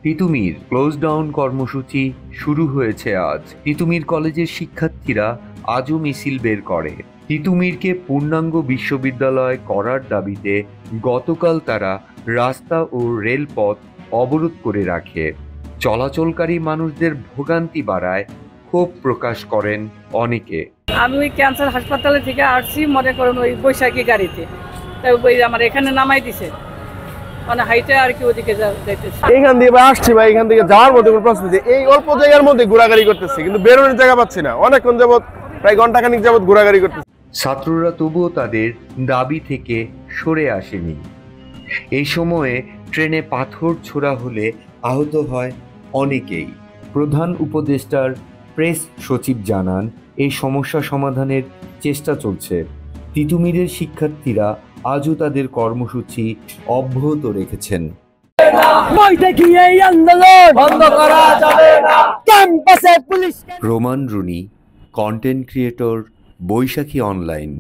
Titumir close down কর্মসূচি শুরু হয়েছে আজ। তিতুমির কলেজের শিক্ষার্থীরা আজও মিছিল বের করে। তিতুমিরকে পূর্ণাঙ্গ বিশ্ববিদ্যালয় করার দাবিতে গতকাল তারা রাস্তা ও রেলপথ অবরোধ করে রাখে। চলাচলকারী মানুষদের ভোগান্তি বাড়ায় ক্ষোভ প্রকাশ করেন অনেকে। আমি ওই ক্যান্সার হাসপাতালে থেকে আসছি, মনে করুন ওই বৈশাখী গাড়িতে, তাই ওই আমার এখানে নামাই দিছে, মানে হাইটে আর কি ওদিকে যাইতেছে। এখান দিয়ে আসছি ভাই, এখান থেকে যাওয়ার মধ্যে কোনো প্রস্তুতি, এই অল্প জায়গার মধ্যে ঘোরাঘুরি করতেছি, কিন্তু বেরোনোর জায়গা পাচ্ছি না। অনেকক্ষণ যাবত, প্রায় ঘন্টাখানিক যাবত ঘোরাঘুরি করতেছি। ছাত্ররা তবুও তাদের দাবি থেকে সরে আসেনি। এই সময়ে ট্রেনে পাথর ছোড়া হলে আহত হয় অনেকেই। প্রধান উপদেষ্টার প্রেস সচিব জানান, এই সমস্যা সমাধানের চেষ্টা চলছে। তিতুমিরের শিক্ষার্থীরা আজও তাদের কর্মসূচি অব্যাহত রেখেছেন। রোমান রুনি, কন্টেন্ট ক্রিয়েটর, বৈশাখী অনলাইন।